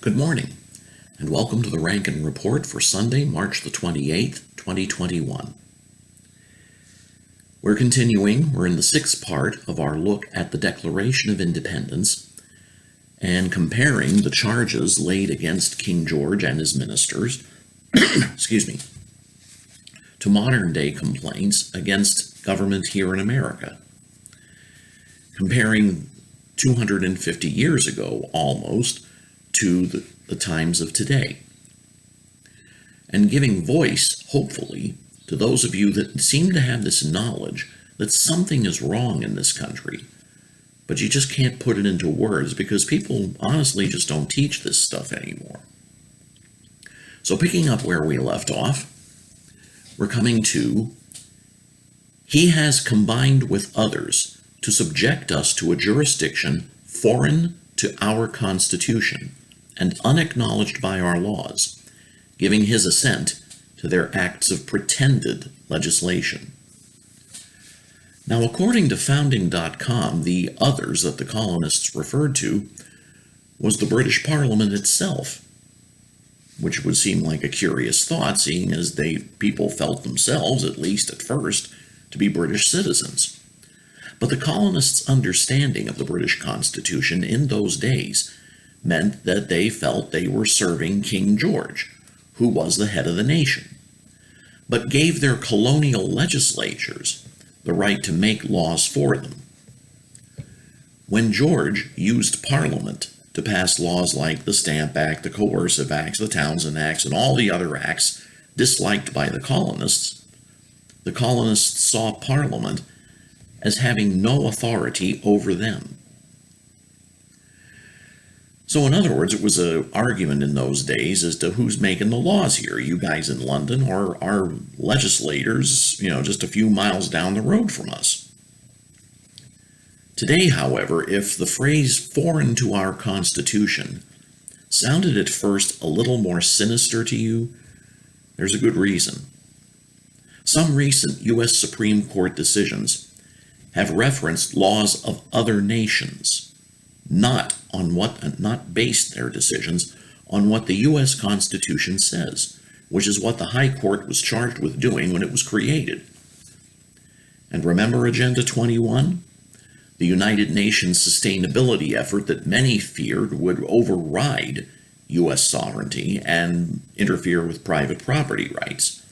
Good morning, and welcome to the Rankin Report for Sunday, March the 28th, 2021. We're in the sixth part of our look at the Declaration of Independence and comparing the charges laid against King George and his ministers, to modern-day complaints against government here in America. Comparing 250 years ago, almost, to the times of today, and giving voice, hopefully, to those of you that seem to have this knowledge that something is wrong in this country, but you just can't put it into words because people honestly just don't teach this stuff anymore. So picking up where we left off, we're coming to, he has combined with others to subject us to a jurisdiction foreign to our Constitution and unacknowledged by our laws, giving his assent to their acts of pretended legislation. Now, according to Founding.com, the others that the colonists referred to was the British Parliament itself, which would seem like a curious thought, seeing as people felt themselves, at least at first, to be British citizens. But the colonists' understanding of the British Constitution in those days meant that they felt they were serving King George, who was the head of the nation, but gave their colonial legislatures the right to make laws for them. When George used Parliament to pass laws like the Stamp Act, the Coercive Acts, the Townshend Acts, and all the other acts disliked by the colonists saw Parliament as having no authority over them. So in other words, it was an argument in those days as to who's making the laws here, you guys in London or our legislators, just a few miles down the road from us. Today, however, if the phrase foreign to our Constitution sounded at first a little more sinister to you, there's a good reason. Some recent U.S. Supreme Court decisions have referenced laws of other nations, not based their decisions on what the U.S. Constitution says, which is what the High Court was charged with doing when it was created. And remember Agenda 21? The United Nations sustainability effort that many feared would override U.S. sovereignty and interfere with private property rights.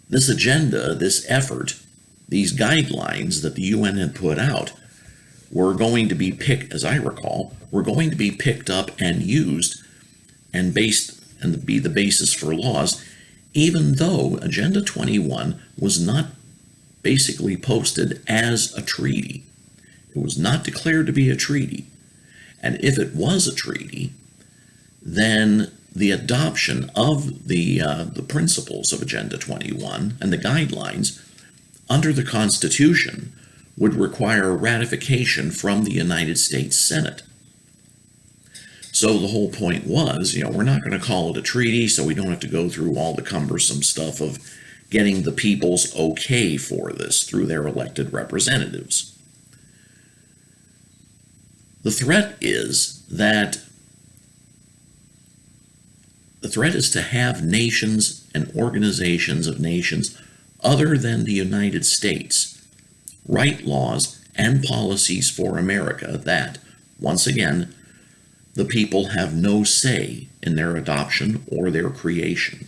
This agenda, this effort, these guidelines that the UN had put out were going to be as I recall, were going to be picked up and used and be the basis for laws, even though Agenda 21 was not basically posted as a treaty. It was not declared to be a treaty. And if it was a treaty, then the adoption of the principles of Agenda 21 and the guidelines under the Constitution would require ratification from the United States Senate. So the whole point was, we're not going to call it a treaty, so we don't have to go through all the cumbersome stuff of getting the people's okay for this through their elected representatives. The threat is to have nations and organizations of nations other than the United States write laws and policies for America that, once again, the people have no say in their adoption or their creation.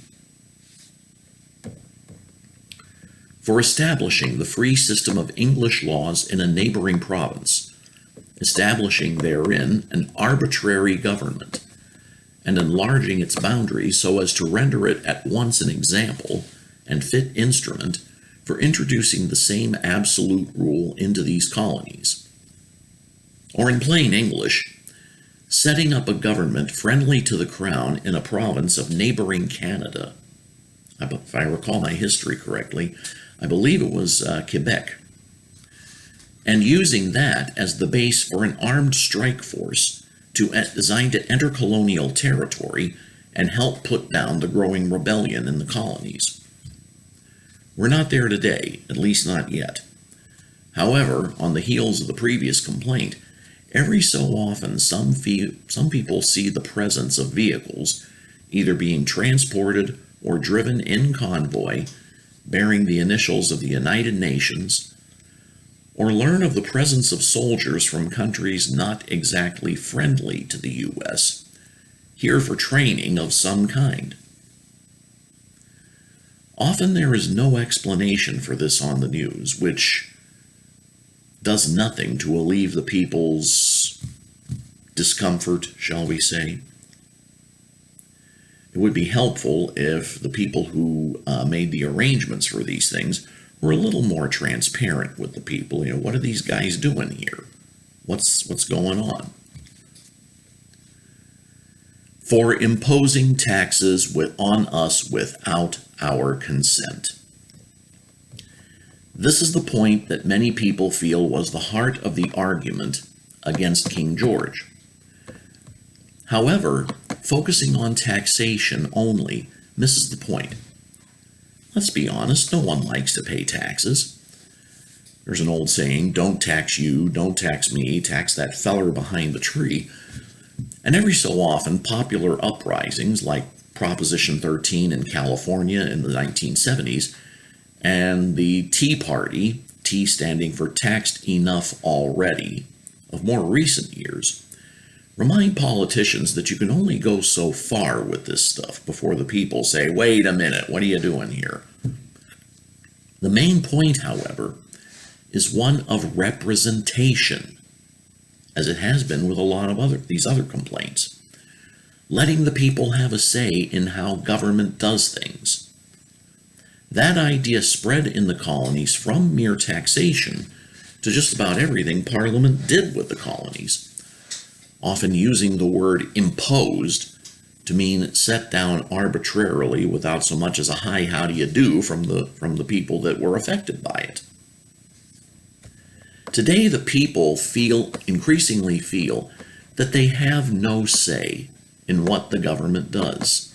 For establishing the free system of English laws in a neighboring province, establishing therein an arbitrary government, and enlarging its boundaries so as to render it at once an example and fit instrument for introducing the same absolute rule into these colonies. Or in plain English, setting up a government friendly to the Crown in a province of neighboring Canada. If I recall my history correctly, I believe it was Quebec. And using that as the base for an armed strike force designed to enter colonial territory and help put down the growing rebellion in the colonies. We're not there today, at least not yet. However, on the heels of the previous complaint, every so often some people see the presence of vehicles either being transported or driven in convoy bearing the initials of the United Nations, or learn of the presence of soldiers from countries not exactly friendly to the U.S., here for training of some kind. Often there is no explanation for this on the news, which does nothing to alleviate the people's discomfort, shall we say. It would be helpful if the people who made the arrangements for these things were a little more transparent with the people. What are these guys doing here? What's going on? For imposing taxes on us without our consent. This is the point that many people feel was the heart of the argument against King George. However, focusing on taxation only misses the point. Let's be honest, no one likes to pay taxes. There's an old saying, don't tax you, don't tax me, tax that feller behind the tree. And every so often, popular uprisings like Proposition 13 in California in the 1970s and the Tea Party, T standing for Taxed Enough Already, of more recent years, remind politicians that you can only go so far with this stuff before the people say, wait a minute, what are you doing here? The main point, however, is one of representation, as it has been with a lot of these other complaints. Letting the people have a say in how government does things. That idea spread in the colonies from mere taxation to just about everything Parliament did with the colonies, often using the word imposed to mean set down arbitrarily without so much as a hi, how do you do from the people that were affected by it. Today, the people increasingly feel that they have no say in what the government does,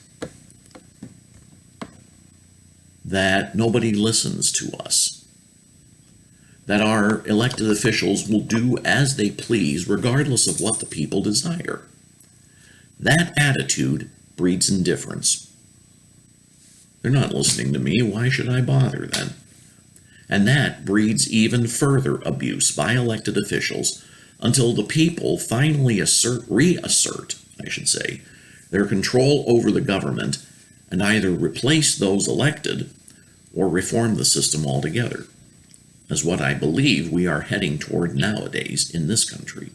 that nobody listens to us, that our elected officials will do as they please regardless of what the people desire. That attitude breeds indifference. They're not listening to me, why should I bother then? And that breeds even further abuse by elected officials until the people finally reassert, their control over the government and either replace those elected or reform the system altogether, as what I believe we are heading toward nowadays in this country.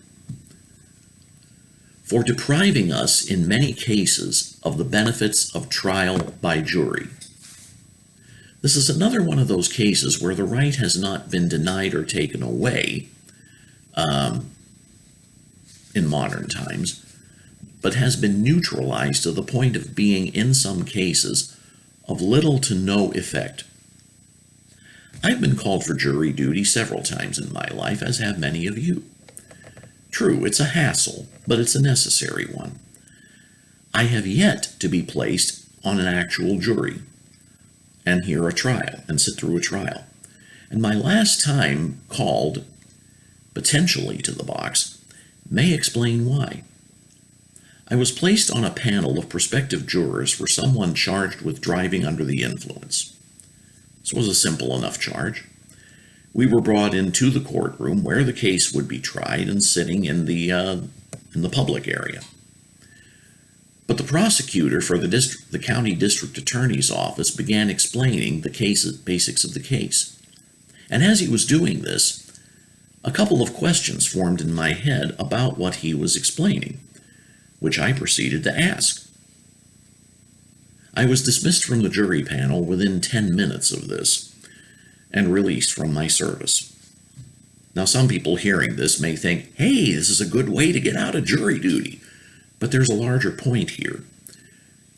For depriving us in many cases of the benefits of trial by jury. This is another one of those cases where the right has not been denied or taken away in modern times, but has been neutralized to the point of being, in some cases, of little to no effect. I've been called for jury duty several times in my life, as have many of you. True, it's a hassle, but it's a necessary one. I have yet to be placed on an actual jury and hear a trial and sit through a trial. And my last time called, potentially to the box, may explain why. I was placed on a panel of prospective jurors for someone charged with driving under the influence. This was a simple enough charge. We were brought into the courtroom where the case would be tried and sitting in the public area. But the prosecutor for the county district attorney's office began explaining the basics of the case. And as he was doing this, a couple of questions formed in my head about what he was explaining, which I proceeded to ask. I was dismissed from the jury panel within 10 minutes of this and released from my service. Now, some people hearing this may think, hey, this is a good way to get out of jury duty. But there's a larger point here.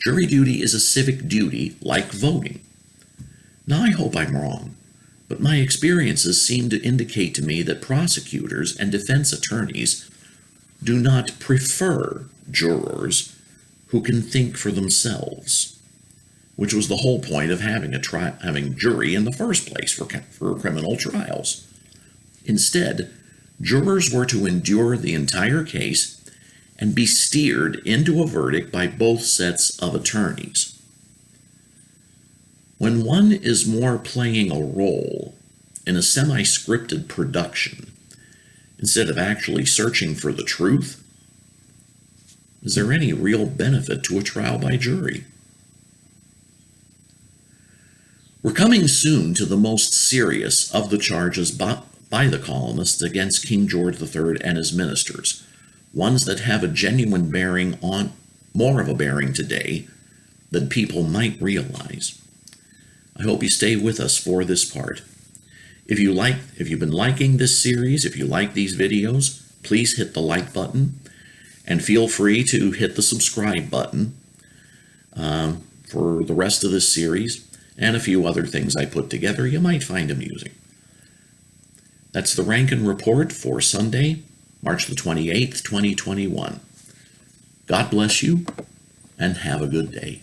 Jury duty is a civic duty like voting. Now, I hope I'm wrong, but my experiences seem to indicate to me that prosecutors and defense attorneys do not prefer jurors who can think for themselves, which was the whole point of having having jury in the first place for criminal trials. Instead, Jurors were to endure the entire case and be steered into a verdict by both sets of attorneys. When one is more playing a role in a semi-scripted production instead of actually searching for the truth, is there any real benefit to a trial by jury? We're coming soon to the most serious of the charges by the colonists against King George III and his ministers, ones that have a genuine bearing on, more of a bearing today than people might realize. I hope you stay with us for this part. If you've been liking this series, if you like these videos, please hit the like button and feel free to hit the subscribe button for the rest of this series and a few other things I put together you might find amusing. That's the Rankin Report for Sunday, March the 28th, 2021. God bless you and have a good day.